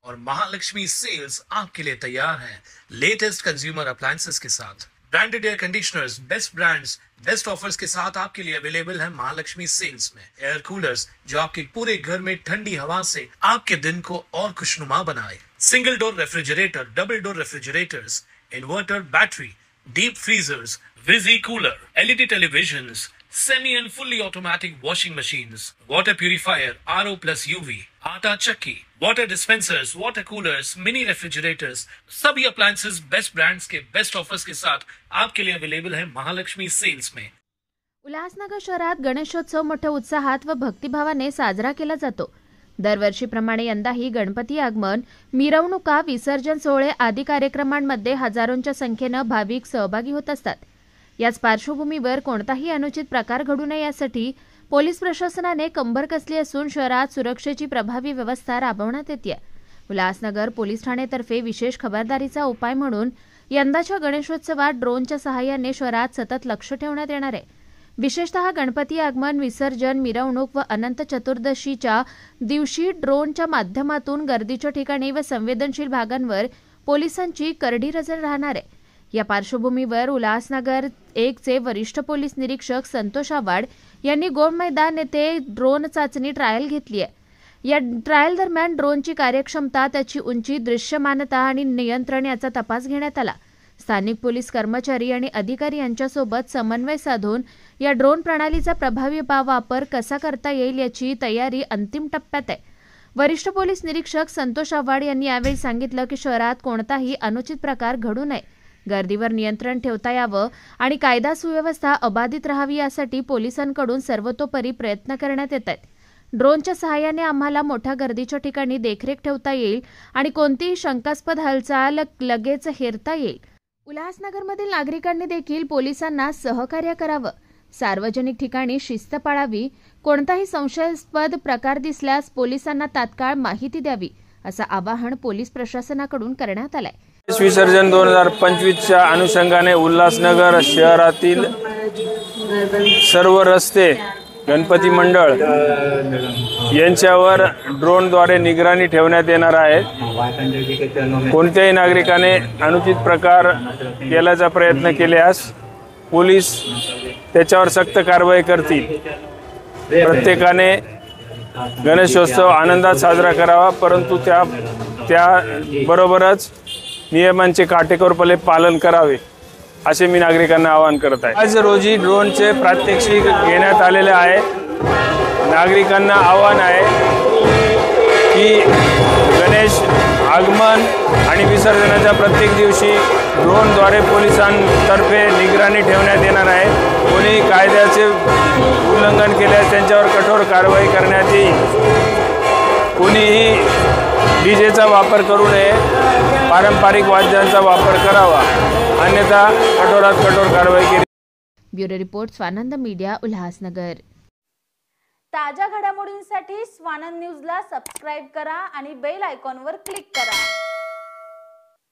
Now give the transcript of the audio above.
और महालक्ष्मी सेल्स आपके लिए तैयार है लेटेस्ट कंज्यूमर अप्लायंसेस के साथ। Branded air conditioners, best brands, best offers के साथ आपके लिए अवेलेबल है महालक्ष्मी सेल्स में। एयर कूलर्स जो आपके पूरे घर में ठंडी हवा से आपके दिन को और खुशनुमा बनाए। Single door refrigerator, double door refrigerators, inverter battery, deep freezers, visi cooler, LED televisions, semi and fully automatic washing machines, water purifier, RO plus UV, आटा चक्की, water dispensers, water coolers, mini refrigerators, सभी appliances best brands के best offers के साथ आपके लिए available है Mahalakshmi sales में। उल्हासनगर शहरात गणेशोत्सव मोठ्या उत्साहात व भक्तिभावाने साजरा केला जातो। दरवर्षीप्रमाणे यंदाही गणपती आगमन, मिरवणुका, विसर्जन सोहळे आदी कार्यक्रमांमध्ये हजारोंच्या संख्येनं भाविक सहभागी होत असतात। याच पार्श्वभूमीवर कोणताही अनुचित प्रकार घडू नये यासाठी पोलीस प्रशासनाने कंबर कसली असून शहरात सुरक्षेची प्रभावी व्यवस्था राबवण्यात येते। उल्हासनगर पोलीस ठाणेतर्फे विशेष खबरदारीचा उपाय म्हणून यंदाच्या गणेशोत्सवात ड्रोनच्या सहाय्याने शहरात सतत लक्ष ठेवण्यात येणार आहे। विशेषतः गणपती आगमन, विसर्जन, मिरवणूक व अनंत चतुर्दशीच्या दिवशी ड्रोनच्या माध्यमातून गर्दीच्या ठिकाणी व संवेदनशील भागांवर पोलिसांची करडी नजर राहणार आहे। या पार्श्वभूमीवर उल्हासनगर 1 चे वरिष्ठ पोलीस निरीक्षक संतोष आव्हाड यांनी गोल मैदान येथे ड्रोन चाचणी ट्रायल घेतली आहे। या ट्रायल दरम्यान ड्रोनची कार्यक्षमता, त्याची उंची, दृश्यमानता आणि नियंत्रण याचा तपास घेण्यात आला। स्थानिक पोलीस कर्मचारी आणि अधिकारी यांच्यासोबत समन्वय साधून या ड्रोन प्रणालीचा प्रभावी वापर कसा करता येईल याची तयारी अंतिम टप्प्यात आहे। वरिष्ठ पोलीस निरीक्षक संतोष आव्हाड यांनी यावेळी सांगितलं की शहरात कोणताही अनुचित प्रकार घडू नये, गर्दीवर नियंत्रण ठेवता यावं आणि कायदा सुव्यवस्था अबाधित राहावी यासाठी पोलिसांकडून सर्वतोपरी प्रयत्न करण्यात येत आहेत। ड्रोनच्या सहाय्याने आम्हाला मोठ्या गर्दीच्या ठिकाणी देखरेख ठेवता येईल आणि कोणतीही शंकास्पद हालचाल लगेच हेरता येईल। उल्हासनगरमधील नागरिकांनी देखील पोलिसांना सहकार्य करावं, सार्वजनिक ठिकाणी शिस्त पाळावी, कोणताही संशयास्पद प्रकार दिसल्यास पोलिसांना तात्काळ माहिती द्यावी, असं आवाहन पोलीस प्रशासनाकडून करण्यात आलंय। विसर्जन 2025च्या अनुषंगाने उल्हासनगर शहरातील सर्व रस्ते, गणपती मंडळ यांच्यावर ड्रोनद्वारे निगराणी ठेवण्यात येणार आहे। कोणत्याही नागरिकाने अनुचित प्रकार केल्याचा प्रयत्न केल्यास पोलीस त्याच्यावर सक्त कारवाई करतील। प्रत्येकाने गणेशोत्सव आनंदात साजरा करावा, परंतु त्याबरोबरच नियमांचे काटेकोरपणे पालन करावे असे मी नागरिकांना आवाहन करत आहे। आज रोजी ड्रोनचे प्रात्यक्षिक घेण्यात आलेले आहे। नागरिकांना आवाहन आहे की गणेश आगमन आणि विसर्जनाच्या प्रत्येक दिवशी ड्रोनद्वारे पोलिसांतर्फे निगराणी ठेवण्यात येणार आहे। कोणी कायद्याचे उल्लंघन केल्यास त्यांच्यावर कठोर कारवाई करण्यात येईल। कोणीही डीजेचा वापर करू नये, पारंपरिक वाद्यांचा वापर करावा, अन्यथा कठोरात कठोर कारवाई केली। Bureau report, Swanand media, Ulhasnagar. ताज्या घडामोडींसाठी स्वानंद न्यूजला सबस्क्राइब करा आणि बेल आयकॉनवर क्लिक करा।